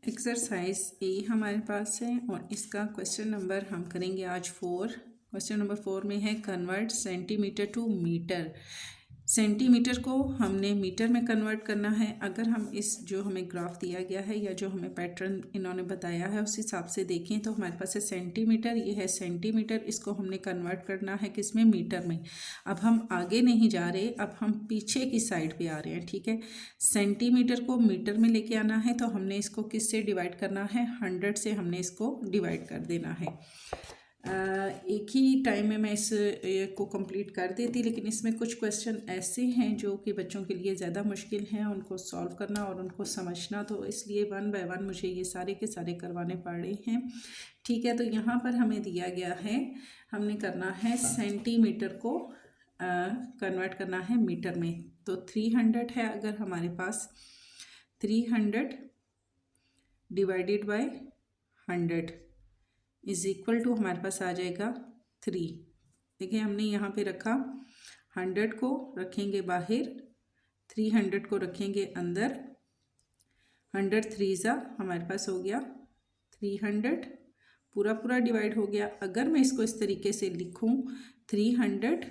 Exercise ए हमारे पास है और इसका क्वेश्चन नंबर हम करेंगे आज 4। क्वेश्चन नंबर 4 में है convert centimetre to metre. Centimetre को हमने मीटर में कन्वर्ट करना है। अगर हम इस जो हमें ग्राफ दिया गया है या जो हमें पैटर्न इन्होंने बताया है उस हिसाब से देखें तो हमारे पास है सेंटीमीटर, ये है सेंटीमीटर, इसको हमने कन्वर्ट करना है किस में, मीटर में। अब हम आगे नहीं जा रहे, अब हम पीछे की साइड पे आ रहे हैं। ठीक है, सेंटीमीटर को मीटर में लेके आना है तो हमने इसको किस से डिवाइड करना है, 100 से हमने इसको डिवाइड कर देना है। एक ही टाइम में मैं इस को कंप्लीट कर देती, लेकिन इसमें कुछ क्वेश्चन ऐसे हैं जो कि बच्चों के लिए ज़्यादा मुश्किल हैं उनको सॉल्व करना और उनको समझना, तो इसलिए 1 बाय 1 मुझे ये सारे के सारे करवाने पड़े हैं। ठीक है, तो यहाँ पर हमें दिया गया है, हमने करना है सेंटीमीटर को कन्वर्ट करना है मीटर में। तो 300 है, अगर हमारे पास 300 divided by 100 is equal to हमारे पास आ जाएगा 3। देखिए हमने यहाँ पे रखा, 100 को रखेंगे बाहर, 300 को रखेंगे अंदर। 100 3 ज़ा हमारे पास हो गया 300, पूरा पूरा डिवाइड हो गया। अगर मैं इसको इस तरीके से लिखूँ, 300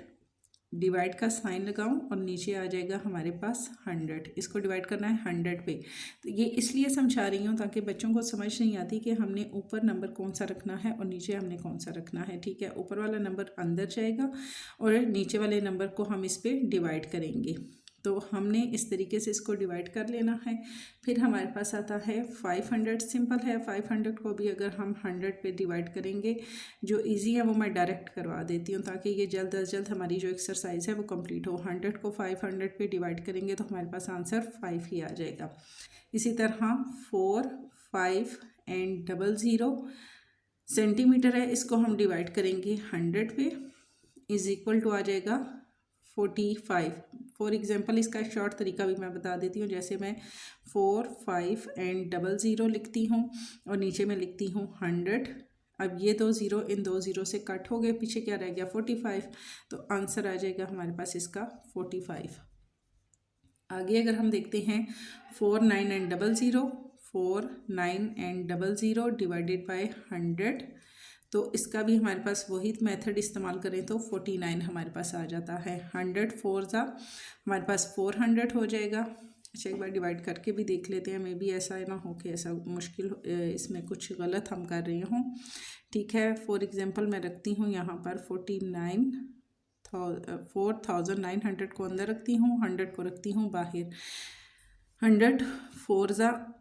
डिवाइड का साइन लगाऊं और नीचे आ जाएगा हमारे पास 100। इसको डिवाइड करना है 100 पे। तो ये इसलिए समझा रही हूँ ताकि बच्चों को समझ नहीं आती कि हमने ऊपर नंबर कौन सा रखना है और नीचे हमने कौन सा रखना है। ठीक है, ऊपर वाला नंबर अंदर जाएगा और नीचे वाले नंबर को हम इस पर डिवाइड करेंगे। तो हमने इस तरीके से इसको डिवाइड कर लेना है। फिर हमारे पास आता है 500, सिंपल है। 500 को भी अगर हम 100 पे डिवाइड करेंगे, जो इजी है वो मैं डायरेक्ट करवा देती हूँ ताकि ये जल्द अज जल्द हमारी जो एक्सरसाइज है वो कंप्लीट हो। 100 को 500 पे डिवाइड करेंगे तो हमारे पास आंसर 5 ही आ जाएगा। इसी तरह 4, 5 एंड 00 सेंटीमीटर है, इसको हम डिवाइड करेंगे 100 पे, इज इक्वल टू आ जाएगा 45। फॉर एग्जाम्पल इसका एक शॉर्ट तरीका भी मैं बता देती हूँ। जैसे मैं 4, 5 एंड 00 लिखती हूँ और नीचे में लिखती हूँ 100। अब ये 2 0 इन 2 0 से कट हो गए, पीछे क्या रह गया 45। तो आंसर आ जाएगा हमारे पास इसका 45। आगे अगर हम देखते हैं 4, 9 एंड 00, 4, 9 एंड 00 डिवाइडेड बाय 100, तो इसका भी हमारे पास वही मेथड इस्तेमाल करें तो 49 हमारे पास आ जाता है। 100 4 ज़ा हमारे पास 400 हो जाएगा। अच्छा, एक बार डिवाइड करके भी देख लेते हैं, मे बी ऐसा ना हो कि ऐसा मुश्किल इसमें कुछ गलत हम कर रहे हों। ठीक है, फॉर एग्जांपल मैं रखती हूँ यहाँ पर 4900 को अंदर रखती हूँ, 100 को रखती हूँ बाहर। 100 4 ज़ा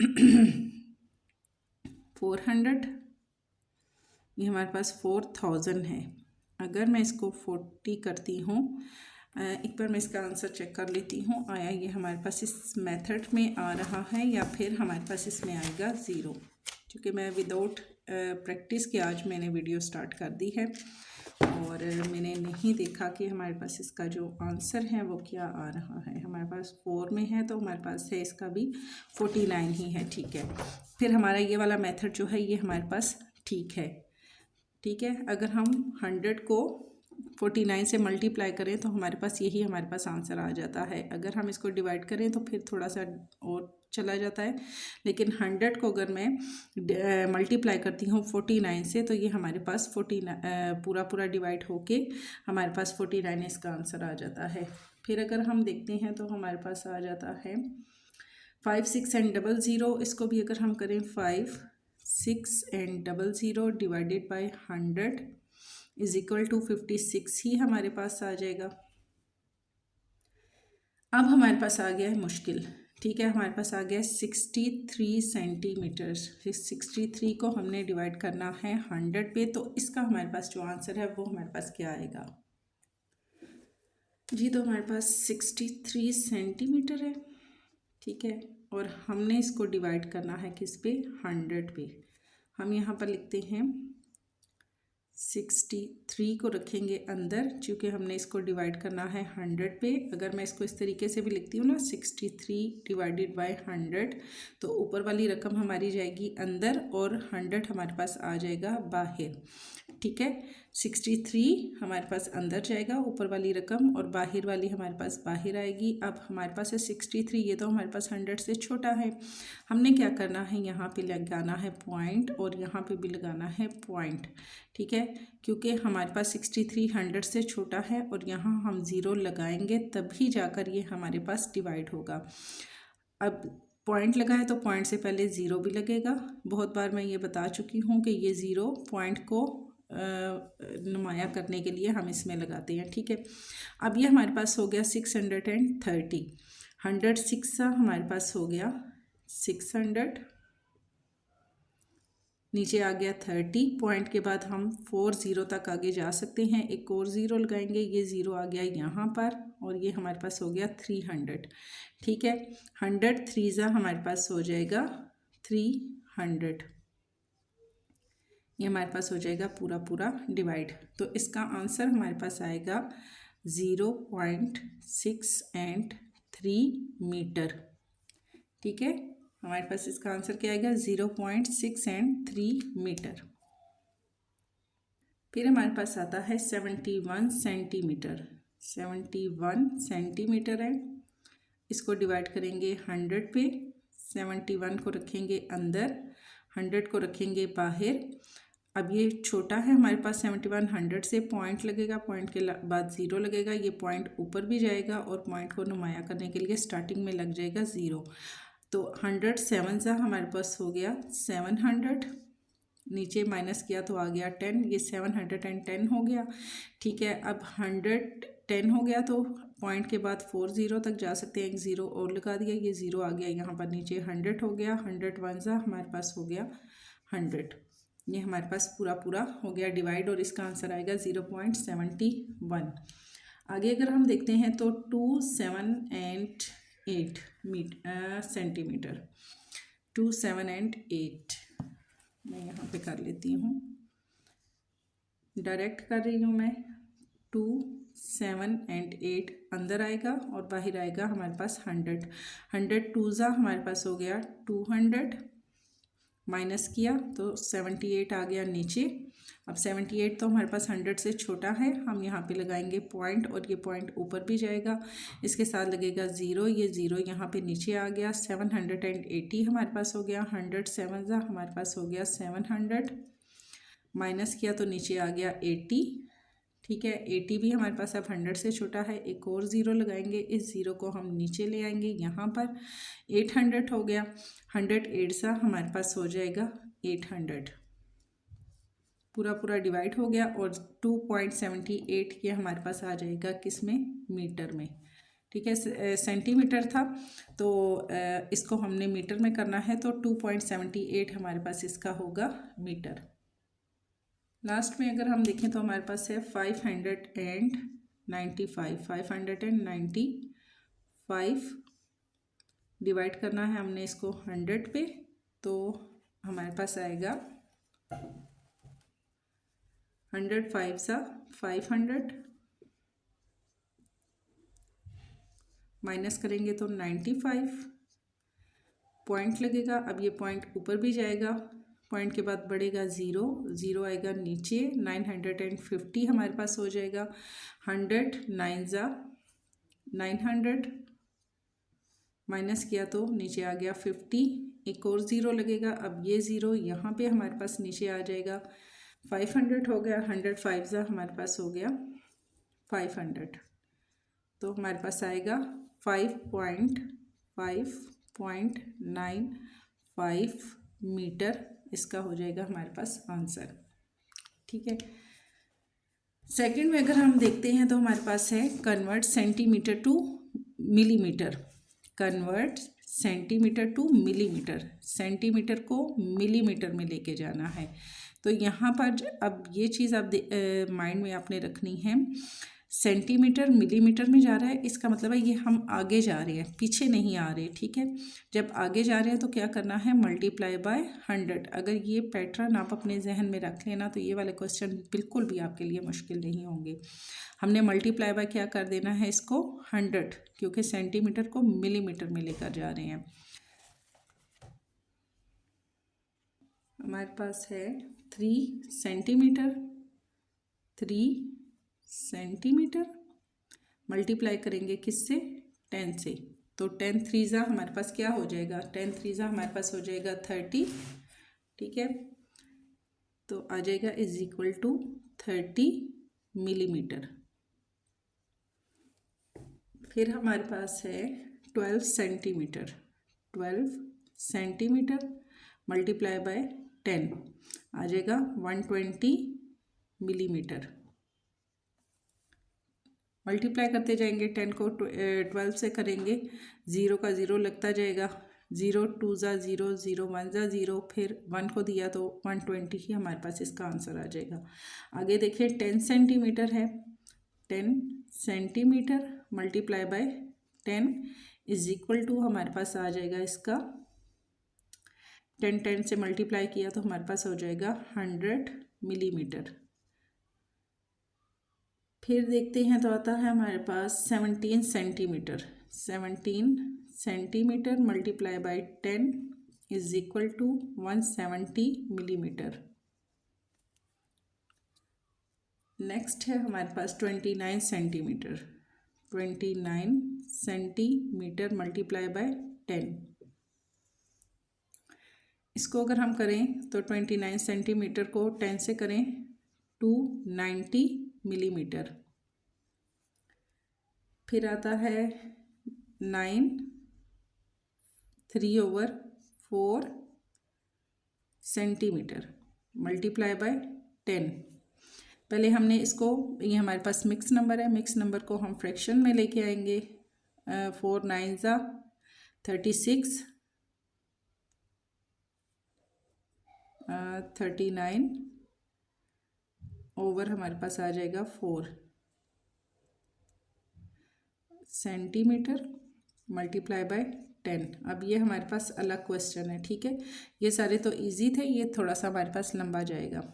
400, ये हमारे पास 4000 है। अगर मैं इसको 40 करती हूँ, एक बार मैं इसका आंसर चेक कर लेती हूँ, आया ये हमारे पास इस मेथड में आ रहा है या फिर हमारे पास इसमें आएगा 0। क्योंकि मैं विदाउट प्रैक्टिस के आज मैंने वीडियो स्टार्ट कर दी है और मैंने नहीं देखा कि हमारे पास इसका जो आंसर है वो क्या आ रहा है। हमारे पास 4 में है तो हमारे पास है इसका भी 49 ही है। ठीक है, फिर हमारा ये वाला मेथड जो है ये हमारे पास ठीक है। ठीक है, अगर हम 100 को 49 से मल्टीप्लाई करें तो हमारे पास यही हमारे पास आंसर आ जाता है। अगर हम इसको डिवाइड करें तो फिर थोड़ा सा और चला जाता है, लेकिन 100 को अगर मैं मल्टीप्लाई करती हूँ 49 से तो ये हमारे पास 49 पूरा पूरा डिवाइड होके हमारे पास 49 इसका आंसर आ जाता है। फिर अगर हम देखते हैं तो हमारे पास आ जाता है 5, 6 एंड 00, इसको भी अगर हम करें 5, 6 and 00 divided by 100 is equal to 56 ही हमारे पास आ जाएगा। अब हमारे पास आ गया है मुश्किल। ठीक है, हमारे पास आ गया है 63 सेंटीमीटर। 63 को हमने डिवाइड करना है 100 पे, तो इसका हमारे पास जो आंसर है वो हमारे पास क्या आएगा जी। तो हमारे पास 63 सेंटीमीटर है। ठीक है, और हमने इसको डिवाइड करना है किस पे, 100 पे। हम यहाँ पर लिखते हैं 63 को रखेंगे अंदर, क्योंकि हमने इसको डिवाइड करना है 100 पे। अगर मैं इसको इस तरीके से भी लिखती हूँ ना, 63 डिवाइडेड बाय 100, तो ऊपर वाली रकम हमारी जाएगी अंदर और 100 हमारे पास आ जाएगा बाहर। ठीक है। 63 हमारे पास अंदर जाएगा ऊपर वाली रकम, और बाहर वाली हमारे पास बाहर आएगी। अब हमारे पास है 63, ये तो हमारे पास 100 से छोटा है। हमने क्या करना है, यहाँ पे लगाना है पॉइंट और यहाँ पे भी लगाना है पॉइंट, ठीक है, क्योंकि हमारे पास 63 100 से छोटा है और यहाँ हम ज़ीरो लगाएंगे तभी जाकर ये हमारे पास डिवाइड होगा। अब पॉइंट लगा है तो पॉइंट से पहले ज़ीरो भी लगेगा। बहुत बार मैं ये बता चुकी हूँ कि ये ज़ीरो पॉइंट को नुमाया करने के लिए हम इसमें लगाते हैं, ठीक है। अब ये हमारे पास हो गया 630, 106 हमारे पास हो गया 600, नीचे आ गया 30, पॉइंट के बाद हम 4 ज़ीरो तक आगे जा सकते हैं, एक और ज़ीरो लगाएंगे, ये ज़ीरो आ गया यहाँ पर और ये हमारे पास हो गया 300, ठीक है। 100 3 हमारे पास हो जाएगा 300, ये हमारे पास हो जाएगा पूरा पूरा डिवाइड। तो इसका आंसर हमारे पास आएगा 0.6 and 3 मीटर, ठीक है। हमारे पास इसका आंसर क्या आएगा 0.6 and 3 मीटर। फिर हमारे पास आता है 71 सेंटीमीटर। 71 सेंटीमीटर है, इसको डिवाइड करेंगे 100 पे। 71 को रखेंगे अंदर, 100 को रखेंगे बाहर। अब ये छोटा है हमारे पास 71, 100 से पॉइंट लगेगा, पॉइंट के बाद ज़ीरो लगेगा, ये पॉइंट ऊपर भी जाएगा और पॉइंट को नुमाया करने के लिए स्टार्टिंग में लग जाएगा ज़ीरो। तो 107 हमारे पास हो गया 700, नीचे माइनस किया तो आ गया 10, ये 710 हो गया, ठीक है। अब 110 हो गया तो पॉइंट के बाद 4 ज़ीरो तक जा सकते हैं, एक ज़ीरो और लगा दिया, ये ज़ीरो आ गया यहाँ पर नीचे, 100 हो गया, 101 हमारे पास हो गया 100, ये हमारे पास पूरा पूरा हो गया डिवाइड और इसका आंसर आएगा 0.71। आगे अगर हम देखते हैं तो 2, 7 and 8 सेंटीमीटर, 2, 7 and 8 मैं यहाँ पे कर लेती हूँ, डायरेक्ट कर रही हूँ मैं। 2, 7 and 8 अंदर आएगा और बाहर आएगा हमारे पास 100, 100 2 हमारे पास हो गया 200, माइनस किया तो 78 आ गया नीचे। अब 78 तो हमारे पास 100 से छोटा है, हम यहाँ पे लगाएंगे पॉइंट और ये पॉइंट ऊपर भी जाएगा, इसके साथ लगेगा ज़ीरो, ये ज़ीरो यहाँ पे नीचे आ गया। 780 हमारे पास हो गया, 107 हमारे पास हो गया 700, माइनस किया तो नीचे आ गया 80, ठीक है। 80 भी हमारे पास अब 100 से छोटा है, एक और ज़ीरो लगाएंगे, इस ज़ीरो को हम नीचे ले आएंगे यहाँ पर, 800 हो गया। 108 हमारे पास हो जाएगा 800, पूरा पूरा डिवाइड हो गया और 2.78 ये हमारे पास आ जाएगा किस में, मीटर में, ठीक है। सेंटीमीटर था तो इसको हमने मीटर में करना है, तो 2.78 हमारे पास इसका होगा मीटर। लास्ट में अगर हम देखें तो हमारे पास है 595 डिवाइड करना है हमने इसको 100 पे, तो हमारे पास आएगा 100 5 500, माइनस करेंगे तो 95, पॉइंट लगेगा। अब ये पॉइंट ऊपर भी जाएगा, पॉइंट के बाद बढ़ेगा ज़ीरो, ज़ीरो आएगा नीचे, 950 हमारे पास हो जाएगा। 100 9 900, माइनस किया तो नीचे आ गया 50, एक और ज़ीरो लगेगा, अब ये ज़ीरो यहाँ पे हमारे पास नीचे आ जाएगा, 500 हो गया। 100 5 हमारे पास हो गया 500, तो हमारे पास आएगा 5.95 मीटर, इसका हो जाएगा हमारे पास आंसर, ठीक है। सेकंड में अगर हम देखते हैं तो हमारे पास है convert centimetre two millimetre, convert centimetre two millimetre, centimetre को मिलीमीटर में लेके जाना है। तो यहाँ पर अब ये चीज़ आप माइंड में आपने रखनी है, सेंटीमीटर मिलीमीटर में जा रहा है, इसका मतलब है ये हम आगे जा रहे हैं, पीछे नहीं आ रहे, ठीक है। जब आगे जा रहे हैं तो क्या करना है, मल्टीप्लाई बाय 100। अगर ये पैटर्न आप अपने जहन में रख लेना तो ये वाले क्वेश्चन बिल्कुल भी आपके लिए मुश्किल नहीं होंगे। हमने मल्टीप्लाई बाय क्या कर देना है इसको 100, क्योंकि सेंटीमीटर को मिलीमीटर में लेकर जा रहे हैं। हमारे पास है 3 सेंटीमीटर, 3 सेंटीमीटर मल्टीप्लाई करेंगे किससे, 10 से, तो 10 3 हमारे पास क्या हो जाएगा, 10 3 हमारे पास हो जाएगा 30, ठीक है। तो आ जाएगा इज इक्वल टू 30 मिलीमीटर। फिर हमारे पास है 12 सेंटीमीटर, 12 सेंटीमीटर मल्टीप्लाई बाय 10 आ जाएगा 120 मिलीमीटर। मल्टीप्लाई करते जाएंगे, 10 को 12 से करेंगे, 0 का 0 लगता जाएगा, 0 2 ज़ा 0, 0 1 ज़ा 0, फिर 1 को दिया तो 120 ही हमारे पास इसका आंसर आ जाएगा। आगे देखिए 10 सेंटीमीटर है, 10 centimetre multiply by 10 is equal to हमारे पास आ जाएगा इसका 10 से मल्टीप्लाई किया तो हमारे पास हो जाएगा 100 मिलीमीटर। फिर देखते हैं तो आता है हमारे पास 17 centimetre, 17 centimetre multiply by 10 is equal to 170 millimetre. Next है हमारे पास 29 सेंटीमीटर, 29 सेंटीमीटर मल्टीप्लाई बाय 10। इसको अगर हम करें तो 29 सेंटीमीटर को 10 से करें 290 मिलीमीटर। फिर आता है 9 3/4 सेंटीमीटर मल्टीप्लाई बाय 10। पहले हमने इसको, ये हमारे पास मिक्स नंबर है, मिक्स नंबर को हम फ्रैक्शन में लेके आएंगे, 4 9 ज़ा 36, 39 ओवर हमारे पास आ जाएगा 4 सेंटीमीटर मल्टीप्लाई बाय 10। अब ये हमारे पास अलग क्वेश्चन है, ठीक है। ये सारे तो इजी थे, ये थोड़ा सा हमारे पास लंबा जाएगा।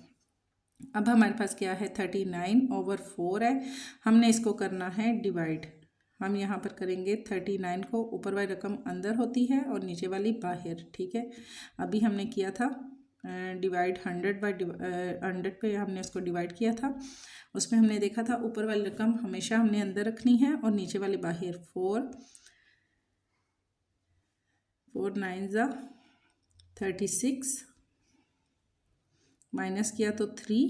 अब हमारे पास क्या है, 39/4 है, हमने इसको करना है डिवाइड। हम यहाँ पर करेंगे 39 को, ऊपर वाली रकम अंदर होती है और नीचे वाली बाहर, ठीक है। अभी हमने किया था डिवाइड 100 पे हमने उसको डिवाइड किया था, उसमें हमने देखा था ऊपर वाली रकम हमेशा हमने अंदर रखनी है और नीचे वाली बाहर। 4 9 ज़ा 36 माइनस किया तो 3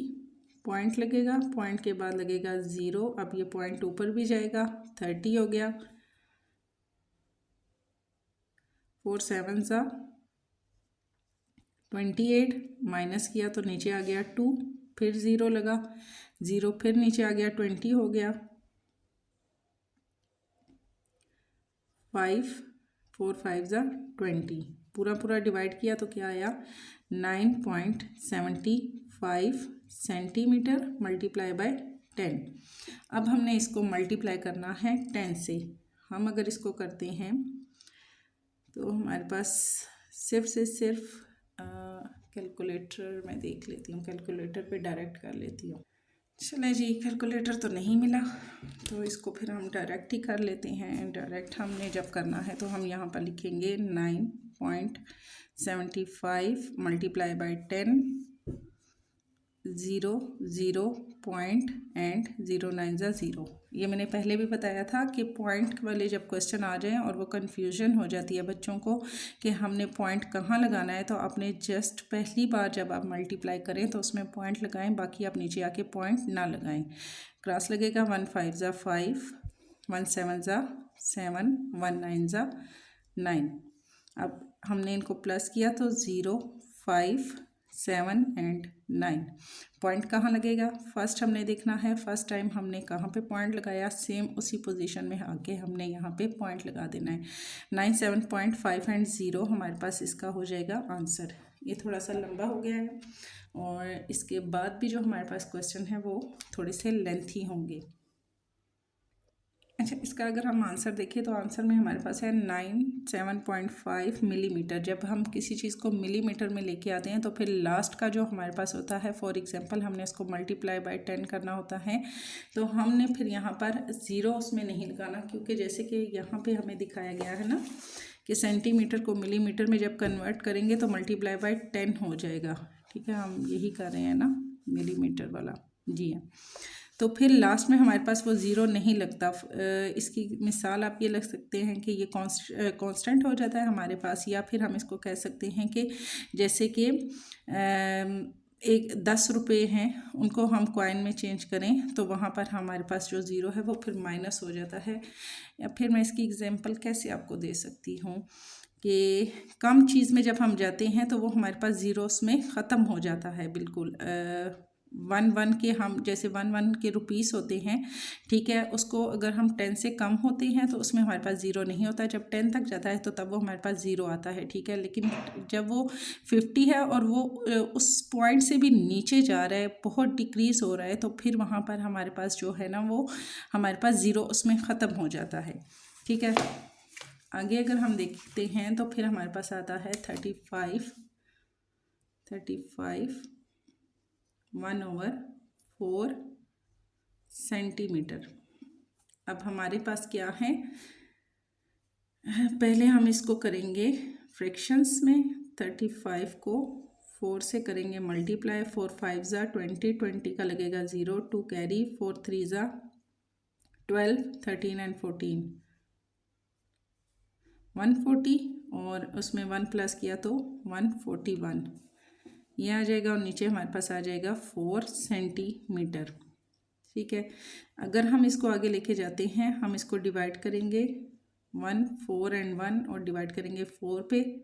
पॉइंट लगेगा, पॉइंट के बाद लगेगा 0, अब ये पॉइंट ऊपर भी जाएगा, 30 हो गया। 4 7 ज़ा 28 माइनस किया तो नीचे आ गया 2, फिर 0 लगा, 0 फिर नीचे आ गया, 20 हो गया। 5 4 5 ज़ा 20, पूरा डिवाइड किया तो क्या आया, 9.75 सेंटीमीटर मल्टीप्लाई बाय 10। अब हमने इसको मल्टीप्लाई करना है 10 से। हम अगर इसको करते हैं तो हमारे पास सिर्फ कैलकुलेटर में देख लेती हूँ, कैलकुलेटर पे डायरेक्ट कर लेती हूँ। चले जी, कैलकुलेटर तो नहीं मिला तो इसको फिर हम डायरेक्ट ही कर लेते हैं। डायरेक्ट हमने जब करना है तो हम यहाँ पर लिखेंगे 9.75 मल्टीप्लाई बाय 10, 0 0 पॉइंट एंड 0 9 ज़ा 0। ये मैंने पहले भी बताया था कि पॉइंट वाले जब क्वेश्चन आ जाएं और वो कन्फ्यूजन हो जाती है बच्चों को कि हमने पॉइंट कहाँ लगाना है, तो आपने जस्ट पहली बार जब आप मल्टीप्लाई करें तो उसमें पॉइंट लगाएं, बाकी आप नीचे आके पॉइंट ना लगाएं। क्रॉस लगेगा 1 5 ज़ा 5, 1 7 ज़ा 7, 1 9 ज़ा 9। अब हमने इनको प्लस किया तो 0 5 7 एंड 9। पॉइंट कहाँ लगेगा, फर्स्ट हमने देखना है, फर्स्ट टाइम हमने कहाँ पे पॉइंट लगाया, सेम उसी पोजीशन में आके हमने यहाँ पे पॉइंट लगा देना है। 9 7.5 एंड 0 हमारे पास इसका हो जाएगा आंसर। ये थोड़ा सा लंबा हो गया है और इसके बाद भी जो हमारे पास क्वेश्चन है वो थोड़े से लेंथी होंगे। अच्छा, इसका अगर हम आंसर देखें तो आंसर में हमारे पास है 7.5 मिलीमीटर। जब हम किसी चीज़ को मिलीमीटर में लेके आते हैं तो फिर लास्ट का जो हमारे पास होता है, फॉर एग्जांपल हमने इसको मल्टीप्लाई बाय 10 करना होता है, तो हमने फिर यहाँ पर 0 उसमें नहीं लगाना, क्योंकि जैसे कि यहाँ पे हमें दिखाया गया है ना कि सेंटीमीटर को मिलीमीटर में जब कन्वर्ट करेंगे तो मल्टीप्लाई बाय 10 हो जाएगा। ठीक है, हम यही कर रहे हैं ना मिलीमीटर वाला। जी हाँ। तो फिर लास्ट में हमारे पास वो ज़ीरो नहीं लगता। इसकी मिसाल आप ये लग सकते हैं कि ये कांस्टेंट हो जाता है हमारे पास, या फिर हम इसको कह सकते हैं कि जैसे कि एक 10 रुपये हैं, उनको हम कॉइन में चेंज करें तो वहाँ पर हमारे पास जो ज़ीरो है वो फिर माइनस हो जाता है। या फिर मैं इसकी एग्जांपल कैसे आपको दे सकती हूँ कि कम चीज़ में जब हम जाते हैं तो वो हमारे पास ज़ीरोस में ख़त्म हो जाता है बिल्कुल। 1 के हम जैसे 1 के रुपीस होते हैं, ठीक है, उसको अगर हम 10 से कम होते हैं तो उसमें हमारे पास ज़ीरो नहीं होता। जब 10 तक जाता है तो तब वो हमारे पास ज़ीरो आता है, ठीक है। लेकिन जब वो 50 है और वो उस पॉइंट से भी नीचे जा रहा है, बहुत डिक्रीज़ हो रहा है, तो फिर वहाँ पर हमारे पास जो है ना वो हमारे पास ज़ीरो उसमें ख़त्म हो जाता है, ठीक है। आगे अगर हम देखते हैं तो फिर हमारे पास आता है 35 1/4 सेंटीमीटर। अब हमारे पास क्या है, पहले हम इसको करेंगे फ्रैक्शंस में। 35 को 4 से करेंगे मल्टीप्लाई, 4 5 ज़ा 20, 20 का लगेगा 0, 2 कैरी, 4 3 ज़ा 12, 13 एंड 14 140, और उसमें 1 प्लस किया तो 141 ये आ जाएगा, और नीचे हमारे पास आ जाएगा 4 सेंटीमीटर, ठीक है। अगर हम इसको आगे लेके जाते हैं, हम इसको डिवाइड करेंगे 1 4 एंड 1 और डिवाइड करेंगे 4 पे,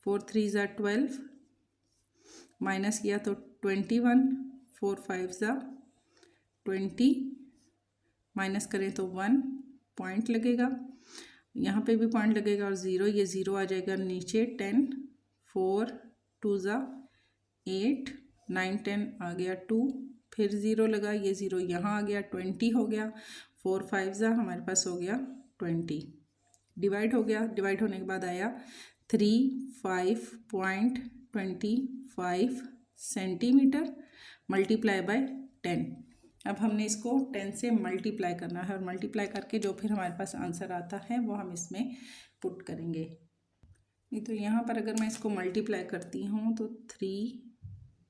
4 3 ज़ा 12, माइनस किया तो 21, 4 5 ज़ा 20, माइनस करें तो 1 पॉइंट लगेगा, यहाँ पे भी पॉइंट लगेगा, और ज़ीरो, ये ज़ीरो आ जाएगा नीचे 10, 4 2 ज़ा 8, 9 10 आ गया 2, फिर ज़ीरो लगा, ये ज़ीरो यहाँ आ गया 20 हो गया, 4 5 ज़ा हमारे पास हो गया 20, डिवाइड हो गया, डिवाइड होने के बाद आया 35.25 सेंटीमीटर मल्टीप्लाई बाय 10। अब हमने इसको 10 से मल्टीप्लाई करना है, और मल्टीप्लाई करके जो फिर हमारे पास आंसर आता है वो हम इसमें पुट करेंगे। नहीं तो यहाँ पर अगर मैं इसको मल्टीप्लाई करती हूँ तो 3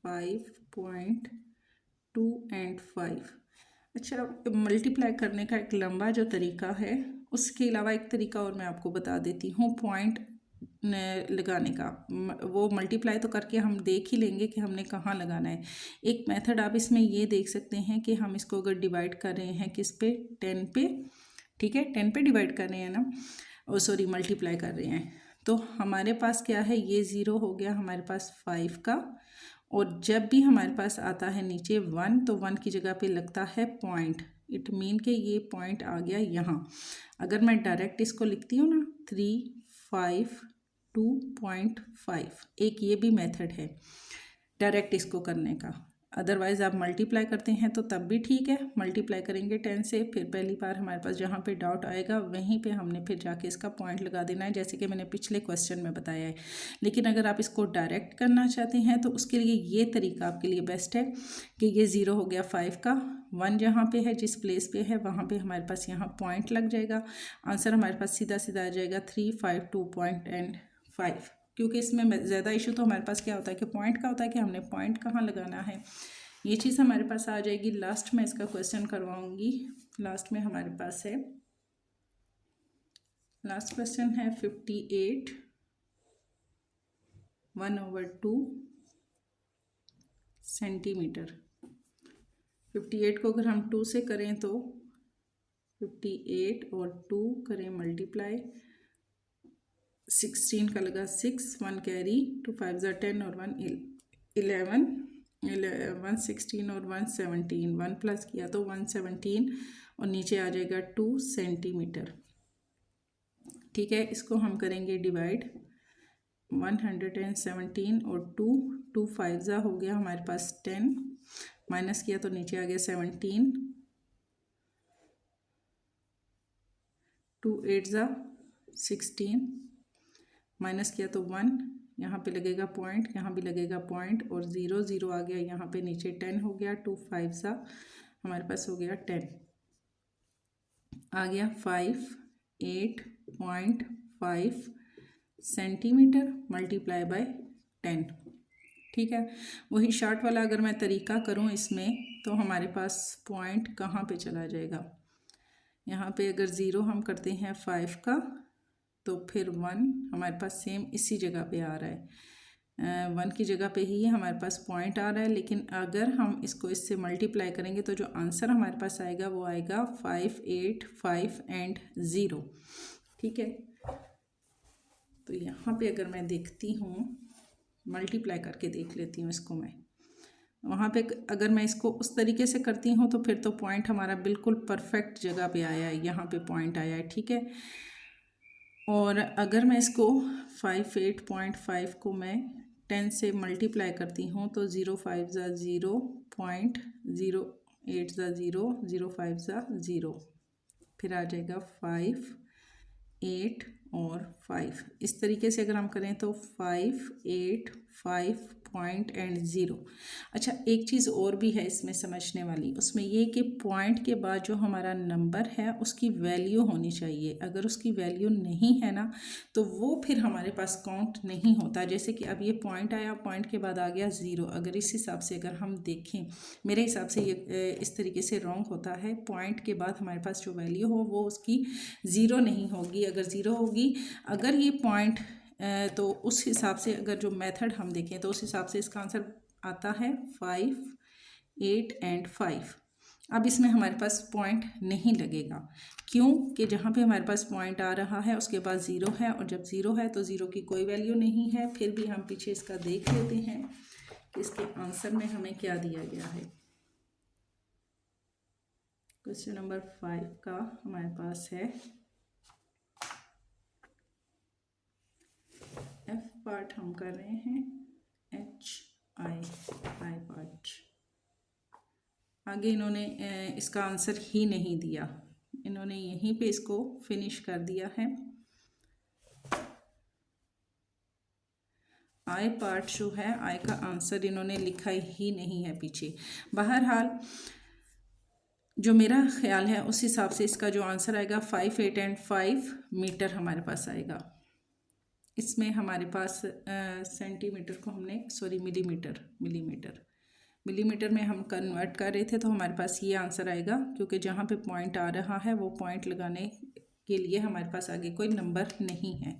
5.2 एंड 5। अच्छा, मल्टीप्लाई करने का एक लंबा जो तरीका है, उसके अलावा एक तरीका और मैं आपको बता देती हूँ पॉइंट लगाने का। वो मल्टीप्लाई तो करके हम देख ही लेंगे कि हमने कहाँ लगाना है। एक मेथड आप इसमें ये देख सकते हैं कि हम इसको अगर डिवाइड कर रहे हैं किस पे, 10 पे, ठीक है, 10 पे डिवाइड कर रहे हैं ना, ओ सॉरी मल्टीप्लाई कर रहे हैं, तो हमारे पास क्या है, ये ज़ीरो हो गया हमारे पास 5 का, और जब भी हमारे पास आता है नीचे 1 तो 1 की जगह पे लगता है पॉइंट, इट मीन के ये पॉइंट आ गया यहाँ। अगर मैं डायरेक्ट इसको लिखती हूँ ना 352.5, एक ये भी मेथड है डायरेक्ट इसको करने का। अदरवाइज़ आप मल्टीप्लाई करते हैं तो तब भी ठीक है, मल्टीप्लाई करेंगे 10 से, फिर पहली बार हमारे पास जहाँ पे डाउट आएगा वहीं पे हमने फिर जाके इसका पॉइंट लगा देना है, जैसे कि मैंने पिछले क्वेश्चन में बताया है। लेकिन अगर आप इसको डायरेक्ट करना चाहते हैं तो उसके लिए ये तरीका आपके लिए बेस्ट है कि ये ज़ीरो हो गया 5 का, 1 जहाँ पे है, जिस प्लेस पे है वहाँ पे हमारे पास यहाँ पॉइंट लग जाएगा, आंसर हमारे पास सीधा सीधा आ जाएगा 352.5। क्योंकि इसमें ज़्यादा इशू तो हमारे पास क्या होता है कि पॉइंट का होता है कि हमने पॉइंट कहाँ लगाना है, ये चीज़ हमारे पास आ जाएगी। लास्ट में इसका क्वेश्चन करवाऊँगी, लास्ट में हमारे पास है, लास्ट क्वेश्चन है 58 1/2 सेंटीमीटर। 58 को अगर हम 2 से करें तो 58 और 2 करें मल्टीप्लाई, 16 का लगा 6, 1 कैरी, 2 5 ज़ा 10 और 1 11, 116 और 117, 1 प्लस किया तो 117, और नीचे आ जाएगा 2 सेंटीमीटर, ठीक है। इसको हम करेंगे डिवाइड, 117 और 2 5 ज़ा हो गया हमारे पास 10, माइनस किया तो नीचे आ गया 17, 2 8 ज़ा 16, माइनस किया तो 1, यहाँ पे लगेगा पॉइंट, यहाँ भी लगेगा पॉइंट, और 0 0 आ गया यहाँ पे, नीचे 10 हो गया, 2 5 सा हमारे पास हो गया 10, आ गया 58.5 सेंटीमीटर मल्टीप्लाई बाय 10। ठीक है। वही शॉर्ट वाला अगर मैं तरीका करूँ इसमें तो हमारे पास पॉइंट कहाँ पे चला जाएगा, यहाँ पे अगर ज़ीरो हम करते हैं 5 का तो फिर 1 हमारे पास सेम इसी जगह पे आ रहा है, 1 की जगह पे ही हमारे पास पॉइंट आ रहा है। लेकिन अगर हम इसको इससे मल्टीप्लाई करेंगे तो जो आंसर हमारे पास आएगा वो आएगा 5, 8, 5 एंड 0। ठीक है, तो यहाँ पे अगर मैं देखती हूँ, मल्टीप्लाई करके देख लेती हूँ इसको मैं, वहाँ पे अगर मैं इसको उस तरीके से करती हूँ तो फिर तो पॉइंट हमारा बिल्कुल परफेक्ट जगह पे आया है, यहाँ पे पॉइंट आया है। ठीक है, और अगर मैं इसको 58.5 को मैं 10 से मल्टीप्लाई करती हूँ तो 0 5 ज़ा 0, 0.0 8 ज़ा 0, 0 5 ज़ा 0, फिर आ जाएगा 5, 8 और 5। इस तरीके से अगर हम करें तो 5, 8, 5 पॉइंट एंड 0। अच्छा, एक चीज़ और भी है इसमें समझने वाली, उसमें ये कि पॉइंट के बाद जो हमारा नंबर है उसकी वैल्यू होनी चाहिए। अगर उसकी वैल्यू नहीं है ना तो वो फिर हमारे पास काउंट नहीं होता। जैसे कि अब ये पॉइंट आया, पॉइंट के बाद आ गया 0, अगर इस हिसाब से अगर हम देखें, मेरे हिसाब से ये इस तरीके से रॉन्ग होता है। पॉइंट के बाद हमारे पास जो वैल्यू हो वो उसकी 0 नहीं होगी। अगर 0 होगी, अगर ये पॉइंट तो उस हिसाब से अगर जो मेथड हम देखें तो उस हिसाब से इसका आंसर आता है 5, 8 एंड 5। अब इसमें हमारे पास पॉइंट नहीं लगेगा, क्यों कि जहाँ पे हमारे पास पॉइंट आ रहा है उसके बाद 0 है, और जब 0 है तो 0 की कोई वैल्यू नहीं है। फिर भी हम पीछे इसका देख लेते हैं कि इसके आंसर में हमें क्या दिया गया है। क्वेश्चन नंबर 5 का हमारे पास है एफ पार्ट हम कर रहे हैं, आई पार्ट। आगे इन्होंने इसका आंसर ही नहीं दिया, इन्होंने यहीं पे इसको फिनिश कर दिया है। आई पार्ट जो है, आई का आंसर इन्होंने लिखा ही नहीं है पीछे। बहरहाल जो मेरा ख्याल है उस हिसाब से इसका जो आंसर आएगा 5, 8 एंड 5 मीटर हमारे पास आएगा। इसमें हमारे पास सेंटीमीटर को हमने मिलीमीटर में हम कन्वर्ट कर रहे थे, तो हमारे पास ये आंसर आएगा, क्योंकि जहाँ पे पॉइंट आ रहा है वो पॉइंट लगाने के लिए हमारे पास आगे कोई नंबर नहीं है।